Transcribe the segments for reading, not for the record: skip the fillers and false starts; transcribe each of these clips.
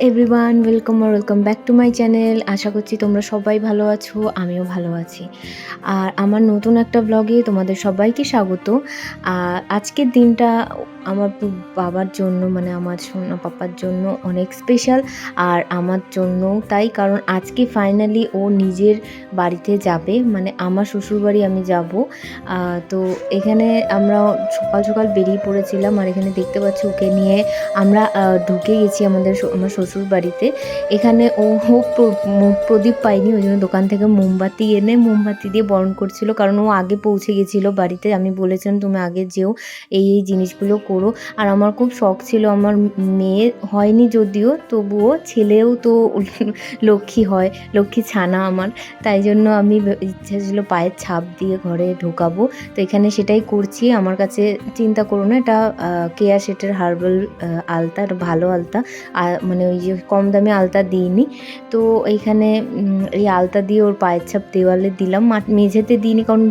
Everyone, welcome back to my channel. আশা করছি তোমরা সবাই ভালো আছো, আমিও ভালো আছি। আর আমার নতুন একটা ব্লগে তোমাদের সবাইকে স্বাগত। আজকের দিনটা আমার বাবার জন্য, মানে আমার সোনা পাপার জন্য অনেক স্পেশাল, আর আমার জন্যও তাই। কারণ আজকে ফাইনালি ও নিজের বাড়িতে যাবে, মানে আমার শ্বশুরবাড়ি আমি যাব। তো এখানে আমরা সকাল সকাল বেরিয়ে পড়েছিলাম, আর এখানে দেখতে পাচ্ছি ওকে নিয়ে আমরা ঢুকে গেছি আমার শ্বশুর বাড়িতে। এখানে ও প্রদীপ পাইনি, ওই জন্য দোকান থেকে মোমবাতি এনে মোমবাতি দিয়ে বরণ করছিল, কারণ ও আগে পৌঁছে গেছিলো বাড়িতে। আমি বলেছিলাম তুমি আগে যেও, এই জিনিসগুলো করো। আর আমার খুব শখ ছিল, আমার মেয়ে হয়নি যদিও, তবুও ছেলেও তো লক্ষ্মী হয়, লক্ষ্মী ছানা আমার। তাই জন্য আমি ইচ্ছা ছিল পায়ের ছাপ দিয়ে ঘরে ঢোকাবো। তো এখানে সেটাই করছি। আমার কাছে চিন্তা করো না, এটা কেয়া শেটের হার্বাল আলতা, এটা ভালো আলতা, মানে ওই যে কম দামি আলতা দিইনি। তো এইখানে এই আলতা দিয়ে ওর পায়ের ছাপ দেওয়ালে দিলাম, মেঝেতে দিইনি, কারণ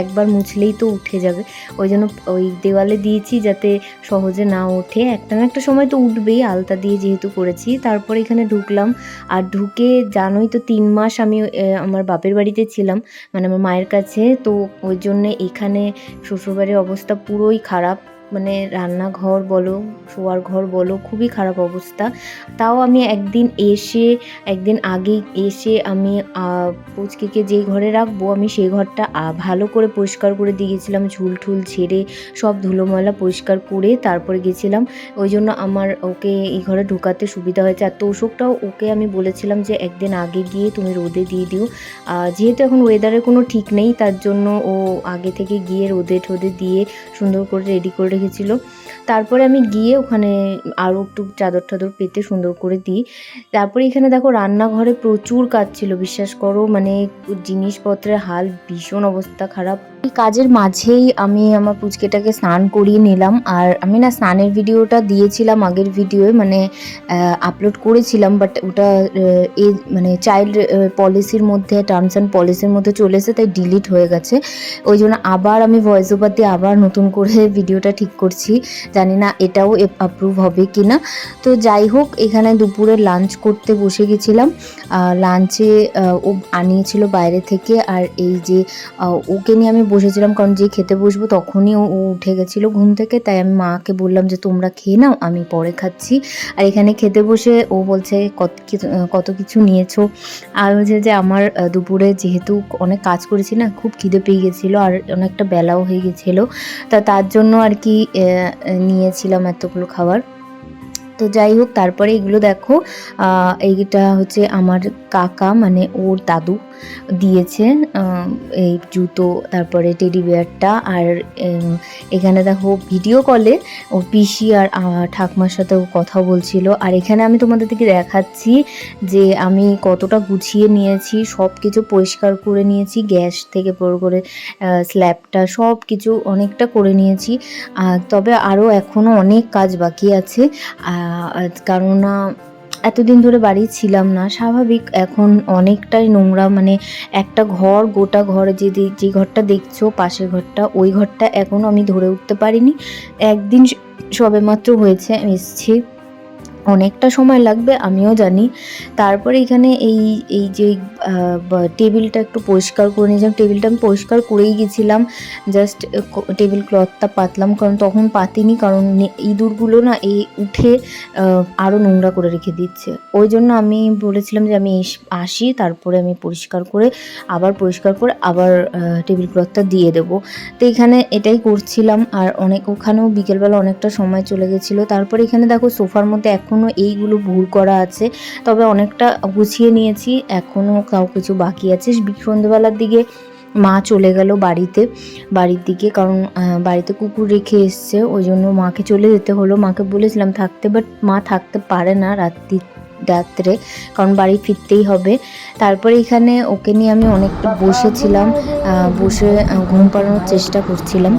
একবার মুছলেই তো উঠে যাবে। ওই জন্য ওই দেওয়ালে দিয়েছি যাতে সহজে না ওঠে, একটা না একটা সময় তো উঠবেই, আলতা দিয়ে যেহেতু করেছি। তারপর এখানে ঢুকলাম, আর ঢুকে জানোই তো 3 মাস আমি আমার বাপের বাড়িতে ছিলাম, মানে আমার মায়ের কাছে। তো ওই জন্যে এখানে শ্বশুরবাড়ির অবস্থা পুরোই খারাপ, মানে রান্নাঘর বলো, শোয়ার ঘর বলো, খুবই খারাপ অবস্থা। তাও আমি একদিন আগে এসে আমি পুচকিকে যেই ঘরে রাখবো, আমি সেই ঘরটা ভালো করে পরিষ্কার করে দিয়ে গেছিলাম, ঝুল ঠুল ঝেড়ে সব ধুলো ময়লা পরিষ্কার করে তারপরে গেছিলাম। ওই জন্য আমার ওকে এই ঘরে ঢোকাতে সুবিধা হয়েছে। আর তোষকটাও ওকে আমি বলেছিলাম যে একদিন আগে গিয়ে তুমি রোদে দিয়ে দিও, যেহেতু এখন ওয়েদারের কোনো ঠিক নেই, তার জন্য ও আগে থেকে গিয়ে রোদে ঠোদে দিয়ে সুন্দর করে রেডি করে রেখেছিল। তারপরে আমি গিয়ে ওখানে আরও একটু চাদর টাদর পেতে সুন্দর করে দিই। তারপরে এখানে দেখো রান্নাঘরে প্রচুর কাজ ছিল, বিশ্বাস করো, মানে জিনিসপত্রের হাল ভীষণ অবস্থা খারাপ। এই কাজের মাঝেই আমি আমার পুচকেটাকে স্নান করিয়ে নিলাম। আর আমি না স্নানের ভিডিওটা দিয়েছিলাম আগের ভিডিওয়ে, মানে আপলোড করেছিলাম, বাট ওটা মানে চাইল্ড পলিসির মধ্যে, টার্মস অ্যান্ড পলিসির মধ্যে চলে এসে তাই ডিলিট হয়ে গেছে। ওই জন্য আবার আমি ভয়েস ওভার দিয়ে আবার নতুন করে ভিডিওটা ঠিক করছি, জানি না এটাও অ্যাপ্রুভ হবে কি না। তো যাই হোক, এখানে দুপুরে লাঞ্চ করতে বসে গেছিলাম। লাঞ্চে ও আনিয়েছিল বাইরে থেকে, আর এই যে ওকে নিয়ে আমি বসেছিলাম, কারণ যে খেতে বসবো তখনই ও উঠে গেছিলো ঘুম থেকে। তাই আমি মাকে বললাম যে তোমরা খেয়ে নাও, আমি পরে খাচ্ছি। আর এখানে খেতে বসে ও বলছে কত কিছু নিয়েছো। আর বলছে যে আমার দুপুরে যেহেতু অনেক কাজ করেছি না, খুব খিদে পেয়ে গেছিলো, আর অনেকটা বেলাও হয়ে গেছিলো, তার জন্য আর কি নিয়েছিলাম এতগুলো খাবার। তো যাই হোক, তারপরে এগুলো দেখো, এইটা হচ্ছে আমার কাকা, মানে ওর দাদু দিয়েছে এই জুতো, তারপরে টেডি বিয়ারটা। আর এখানে দেখো ভিডিও কলে ও পিসি আর ঠাকুমার সাথেও কথা বলছিল। আর এখানে আমি তোমাদের থেকে দেখাচ্ছি যে আমি কতটা গুছিয়ে নিয়েছি, সব কিছু পরিষ্কার করে নিয়েছি, গ্যাস থেকে পুরো করে স্ল্যাবটা সব কিছু অনেকটা করে নিয়েছি। তবে আরও এখনও অনেক কাজ বাকি আছে, কারণ এতদিন ধরে বাড়ি ছিলাম না, স্বাভাবিক। এখন অনেকটাই নোংরা, মানে একটা ঘর, গোটা ঘর, যে ঘরটা দেখছো পাশের ঘরটা, ওই ঘরটা এখনও আমি ধরে উঠতে পারিনি। একদিন সবেমাত্র হয়েছে আমি এসেছি, অনেকটা সময় লাগবে আমিও জানি। তারপরে এখানে এই যে টেবিলটা একটু পরিষ্কার করে নিয়েছিলাম, টেবিলটা আমি পরিষ্কার করেই গেছিলাম, জাস্ট টেবিল ক্লথটা পাতলাম, কারণ তখন পাতিনি, কারণ ইঁদুরগুলো না এই উঠে আরও নোংরা করে রেখে দিচ্ছে। ওই জন্য আমি বলেছিলাম যে আমি আসি, তারপরে আমি পরিষ্কার করে আবার টেবিল ক্লথটা দিয়ে দেবো। তো এখানে এটাই করছিলাম। আর ওখানেও বিকেলবেলা অনেকটা সময় চলে গেছিলো। তারপরে এখানে দেখো সোফার মধ্যে এখনও এইগুলো ভুল করা আছে, তবে অনেকটা গুছিয়ে নিয়েছি, এখনও কিছু বাকি আছে। সন্ধ্যেবেলার দিকে মা চলে গেল বাড়ির দিকে, কারণ বাড়িতে কুকুর রেখে এসছে, ওই জন্য মাকে চলে যেতে হলো। মাকে বলেছিলাম থাকতে, বাট মা থাকতে পারে না রাত্রে, কারণ বাড়ি ফিরতেই হবে। তারপরে এখানে ওকে নিয়ে আমি অনেকটা বসেছিলাম, বসে ঘুম পাড়ানোর চেষ্টা করছিলাম।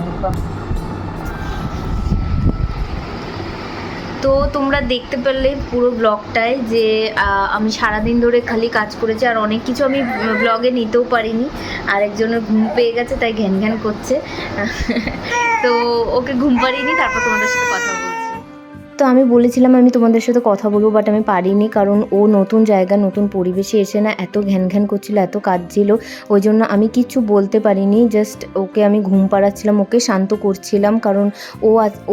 তো তোমরা দেখতে পেলে পুরো ব্লগটায় যে আমি সারাদিন ধরে খালি কাজ করেছি, আর অনেক কিছু আমি ব্লগে নিতেও পারিনি। আর একজনের ঘুম পেয়ে গেছে, তাই ঘ্যান ঘ্যান করছে। তো ওকে ঘুম পাড়িনি, তারপর তোমাদের সাথে কথা বলছি। তো আমি বলেছিলাম আমি তোমাদের সাথে কথা বলবো, বাট আমি পারিনি, কারণ ও নতুন জায়গা নতুন পরিবেশে এসে না এত ঘ্যান ঘ্যান করছিল, এত কাঁদছিল, ওই জন্য আমি কিচ্ছু বলতে পারিনি। জাস্ট ওকে আমি ঘুম পাড়াচ্ছিলাম, ওকে শান্ত করছিলাম, কারণ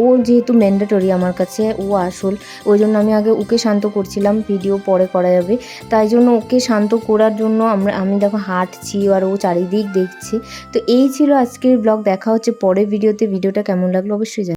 ও যেহেতু ম্যান্ডেটরি আমার কাছে, ও আসল, ওই জন্য আমি আগে ওকে শান্ত করছিলাম, ভিডিও পরে করা যাবে, তাই জন্য ওকে শান্ত করার জন্য আমি দেখো হাঁটছি আর ও চারিদিক দেখছি। তো এই ছিল আজকের ব্লগ। দেখা হচ্ছে পরের ভিডিওতে। ভিডিওটা কেমন লাগলো অবশ্যই জানাও।